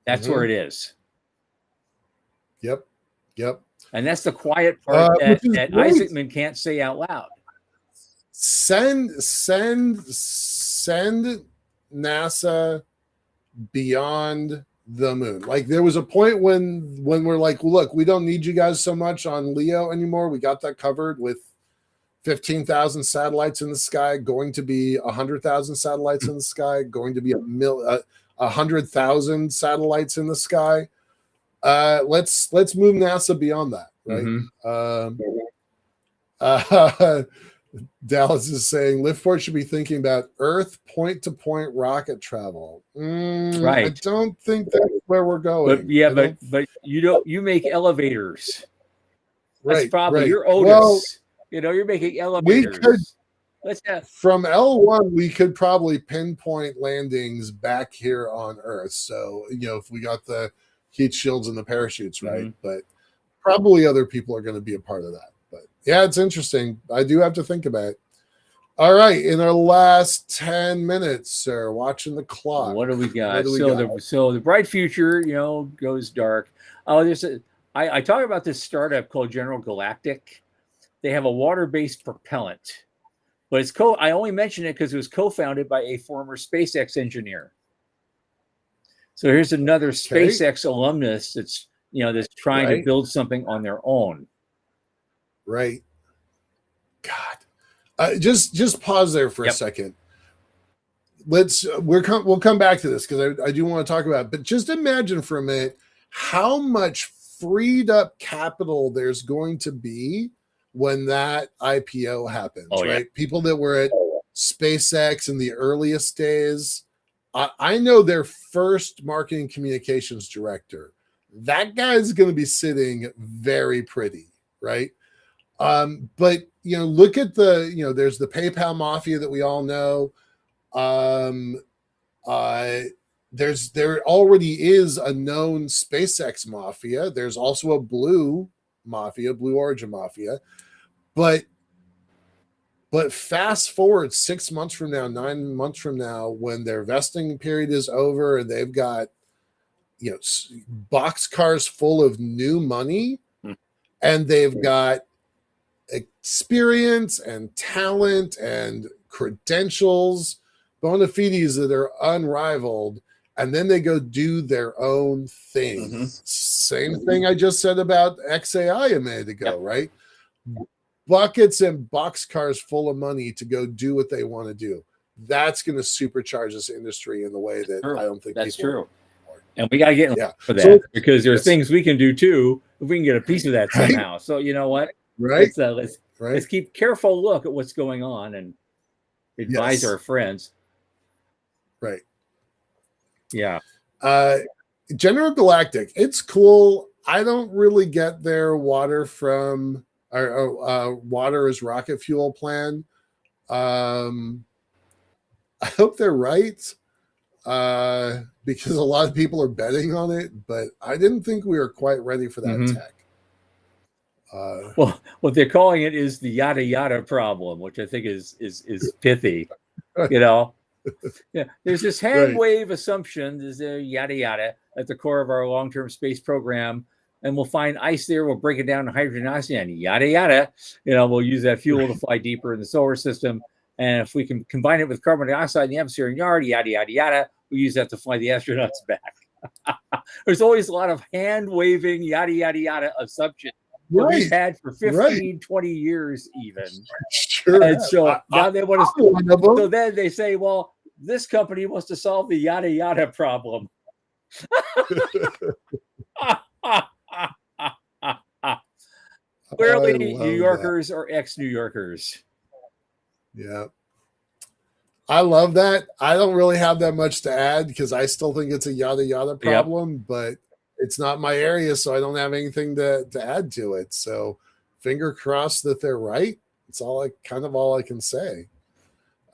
That's where it is.
Yep.
And that's the quiet part that Isaacman can't say out loud.
Send NASA beyond the moon. Like, there was a point when we're like, look, we don't need you guys so much on Leo anymore. We got that covered with 15,000 satellites in the sky, going to be 100,000 satellites in the sky, going to be 100,000 satellites in the sky. Let's move NASA beyond that, right? Dallas is saying Liftport should be thinking about Earth point-to-point rocket travel.
Right.
I don't think that's where we're going.
But you make elevators. That's
right,
probably your Otis.
Well,
you're making elevators.
From L1, we could probably pinpoint landings back here on Earth. So, if we got the heat shields and the parachutes, right? But probably other people are going to be a part of that. But yeah, it's interesting. I do have to think about it. All right, in our last 10 minutes, sir, watching the clock.
What do we got?
What do we got?
So the bright future, goes dark. Oh, I talk about this startup called General Galactic. They have a water-based propellant, but I only mention it because it was co-founded by a former SpaceX engineer. So here's another SpaceX alumnus that's trying to build something on their own.
Right. God. Just pause there for a second. We'll come back to this because I do want to talk about it, but just imagine for a minute how much freed up capital there's going to be when that IPO happens, right? People that were at SpaceX in the earliest days. I know their first marketing communications director. That guy's going to be sitting very pretty, right? But look at there's the PayPal mafia that we all know. There already is a known SpaceX mafia. There's also a Blue Origin mafia. But fast forward 6 months from now, 9 months from now, when their vesting period is over and they've got boxcars full of new money, and they've got experience and talent and credentials, bona fides that are unrivaled, and then they go do their own thing. Same thing I just said about XAI a minute ago, right? Buckets and boxcars full of money to go do what they want to do. That's going to supercharge this industry in the way that I don't think
that's true. And we got to get for that because there's things we can do too if we can get a piece of that somehow. So you know what?
Right.
Let's keep careful look at what's going on and advise our friends.
Right.
Yeah.
General Galactic. It's cool. I don't really get their water from water as rocket fuel plan. I hope they're right. Because a lot of people are betting on it, but I didn't think we were quite ready for that tech.
Well, what they're calling it is the yada yada problem, which I think is pithy. There's this hand wave assumption. There's a yada yada at the core of our long-term space program, and we'll find ice there. We'll break it down to hydrogen, oxygen, yada yada. We'll use that fuel to fly deeper in the solar system, and if we can combine it with carbon dioxide in the atmosphere and yada yada yada, we use that to fly the astronauts back. There's always a lot of hand waving yada yada yada assumptions. We've had for 15, 20 years even.
Sure.
And so now they want to. So then they say, well, this company wants to solve the yada yada problem. Clearly, New Yorkers are ex-New Yorkers.
Yeah. I love that. I don't really have that much to add because I still think it's a yada yada problem, but it's not my area, so I don't have anything to add to it. So finger crossed that they're right. It's all I can say.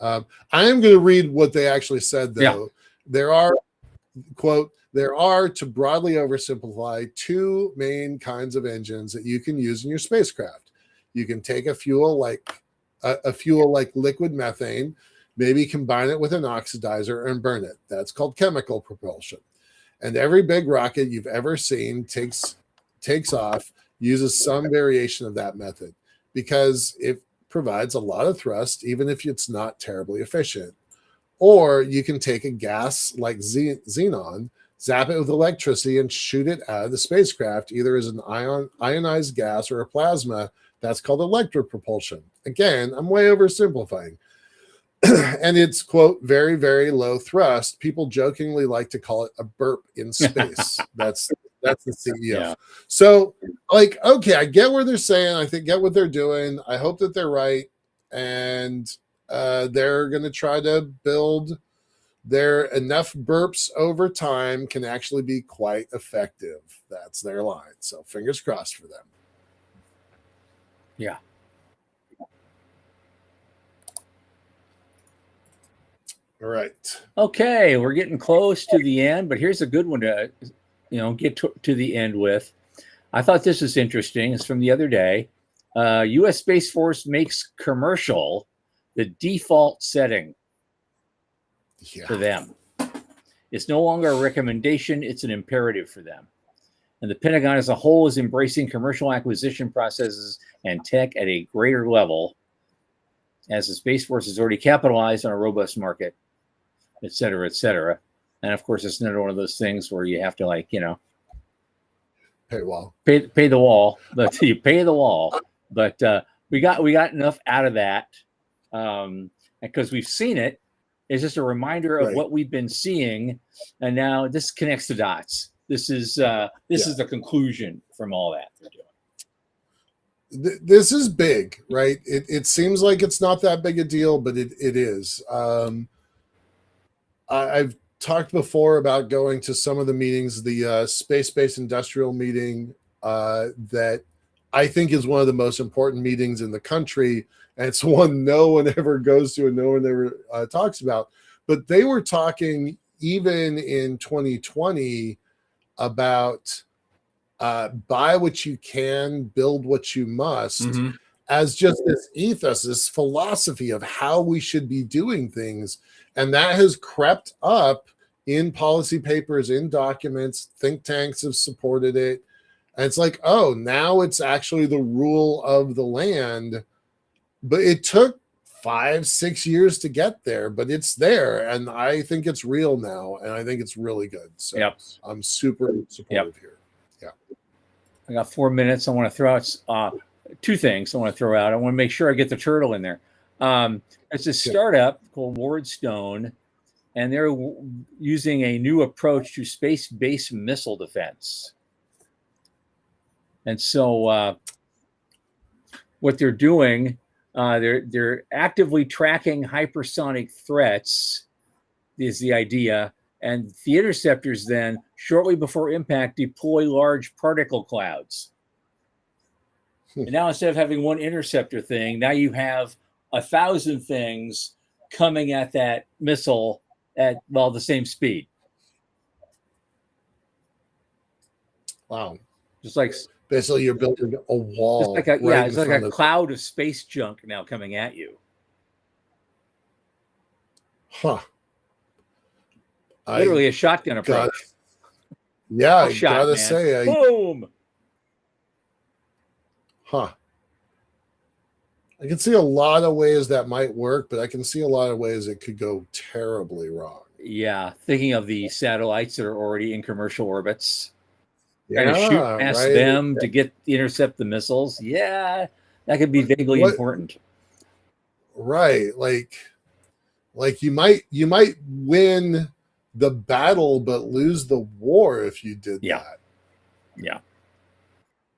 I am going to read what they actually said, though. There are, quote, there are, to broadly oversimplify, two main kinds of engines that you can use in your spacecraft. You can take a fuel like liquid methane, maybe combine it with an oxidizer and burn it. That's called chemical propulsion. And every big rocket you've ever seen takes off uses some variation of that method because it provides a lot of thrust, even if it's not terribly efficient. Or you can take a gas like xenon, zap it with electricity, and shoot it out of the spacecraft, either as an ionized gas or a plasma. That's called electropropulsion. Again, I'm way oversimplifying. And it's, quote, very, very low thrust. People jokingly like to call it a burp in space. That's the CEO. Yeah. So, okay, I get what they're saying. I get what they're doing. I hope that they're right. And they're going to try to build enough burps over time can actually be quite effective. That's their line. So fingers crossed for them.
Yeah.
All right.
Okay, we're getting close to the end, but here's a good one to, get to the end with. I thought this was interesting. It's from the other day. U.S. Space Force makes commercial the default setting
Yeah.
for them. It's no longer a recommendation, it's an imperative for them. And the Pentagon as a whole is embracing commercial acquisition processes and tech at a greater level, as the Space Force has already capitalized on a robust market, et cetera, et cetera. And of course, it's another one of those things where you have to, like, you know, pay the wall, but you pay the wall. But we got enough out of that because we've seen it. It's just a reminder of what we've been seeing, and now this connects the dots. This is the conclusion from all that they're doing.
This is big, right? It seems like it's not that big a deal, but it is. I've talked before about going to some of the meetings, the space-based industrial meeting that I think is one of the most important meetings in the country, and it's one no one ever goes to and no one ever talks about. But they were talking even in 2020 about buy what you can, build what you must, as just this ethos, this philosophy of how we should be doing things. And that has crept up in policy papers, in documents. Think tanks have supported it. And it's like, oh, now it's actually the rule of the land. But it took 5-6 years to get there, but it's there. And I think it's real now. And I think it's really good. So I'm super supportive here. Yeah.
I got 4 minutes. I want to throw out two things I want to throw out. I want to make sure I get the turtle in there. It's a startup called Wardstone, and they're using a new approach to space-based missile defense. And so what they're doing, they're actively tracking hypersonic threats is the idea. And the interceptors then, shortly before impact, deploy large particle clouds. And now instead of having one interceptor thing, now you have 1,000 things coming at that missile at, well, the same speed.
Wow.
Just like
basically you're building a wall.
Just like it's like a cloud of space junk now coming at you.
Huh.
Literally a shotgun approach.
Yeah, I gotta say.
Boom.
Huh. I can see a lot of ways that might work, but I can see a lot of ways it could go terribly wrong.
Yeah, thinking of the satellites that are already in commercial orbits.
Yeah,
trying to shoot past them to intercept the missiles. Yeah, that could be vaguely important.
Right. Like you might win the battle but lose the war if you did that.
Yeah.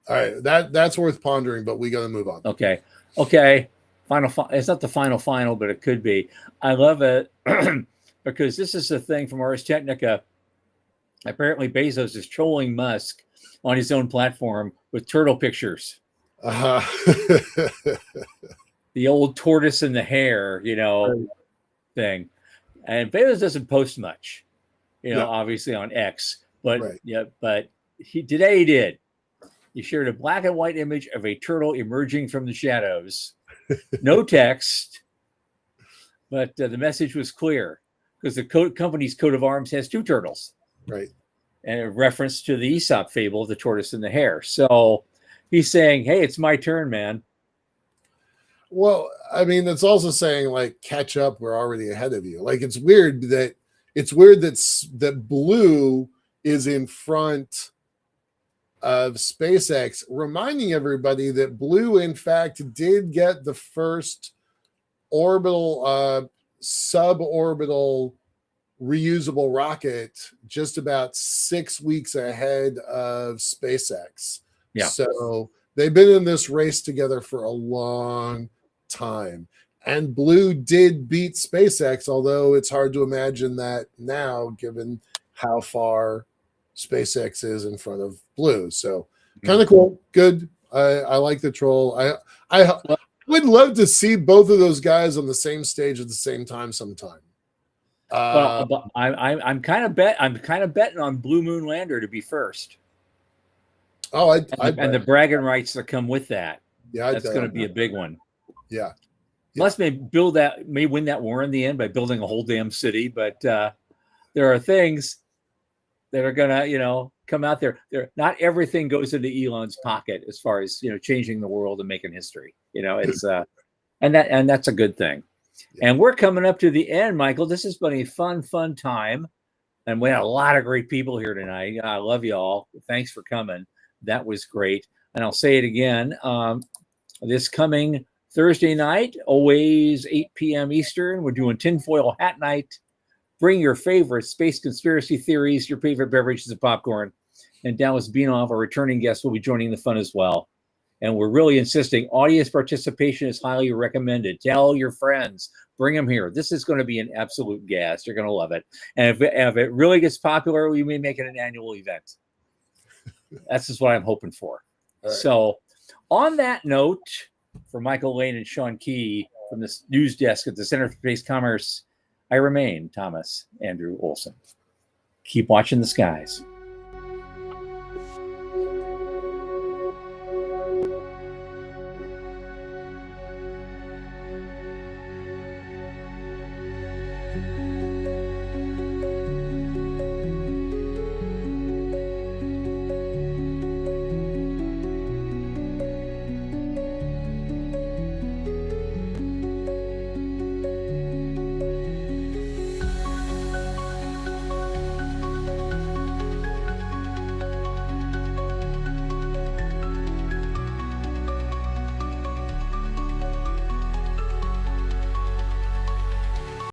All right, that's worth pondering, but we got to move on.
Okay. Final. It's not the final, but it could be. I love it because this is a thing from Ars Technica. Apparently, Bezos is trolling Musk on his own platform with turtle pictures. The old tortoise and the hare, thing. And Bezos doesn't post much, obviously on X, but today he did. He shared a black and white image of a turtle emerging from the shadows. No text, but the message was clear because the company's coat of arms has two turtles.
Right.
And a reference to the Aesop fable, the tortoise and the hare. So he's saying, hey, it's my turn, man.
Well, I mean, it's also saying, like, catch up, we're already ahead of you. Like, it's weird that Blue is in front of SpaceX, reminding everybody that Blue, in fact, did get the first orbital, suborbital reusable rocket just about 6 weeks ahead of SpaceX.
Yeah.
So they've been in this race together for a long time. And Blue did beat SpaceX, although it's hard to imagine that now, given how far SpaceX is in front of Blue. So kind of cool. Good. I like the troll. I would love to see both of those guys on the same stage at the same time sometime.
But I'm kind of betting on Blue Moon Lander to be first.
Oh,
and the bragging rights that come with that.
Yeah,
that's going to be a big one.
Yeah.
Musk may win that war in the end by building a whole damn city, but there are things that are gonna, come out there. Not everything goes into Elon's pocket as far as changing the world and making history. It's and that's a good thing. Yeah. And we're coming up to the end, Michael. This has been a fun time, and we had a lot of great people here tonight. I love you all. Thanks for coming. That was great. And I'll say it again. This coming Thursday night, always 8 p.m. Eastern, we're doing tinfoil hat night. Bring your favorite space conspiracy theories, your favorite beverages and popcorn. And Dallas Beanoff, our returning guest, will be joining the fun as well. And we're really insisting audience participation is highly recommended. Tell your friends, bring them here. This is going to be an absolute gas. You're going to love it. And if it really gets popular, we may make it an annual event. That's just what I'm hoping for. Right. So on that note, for Michael Lane and Sean Key from the news desk at the Center for Space Commerce, I remain Thomas Andrew Olson. Keep watching the skies.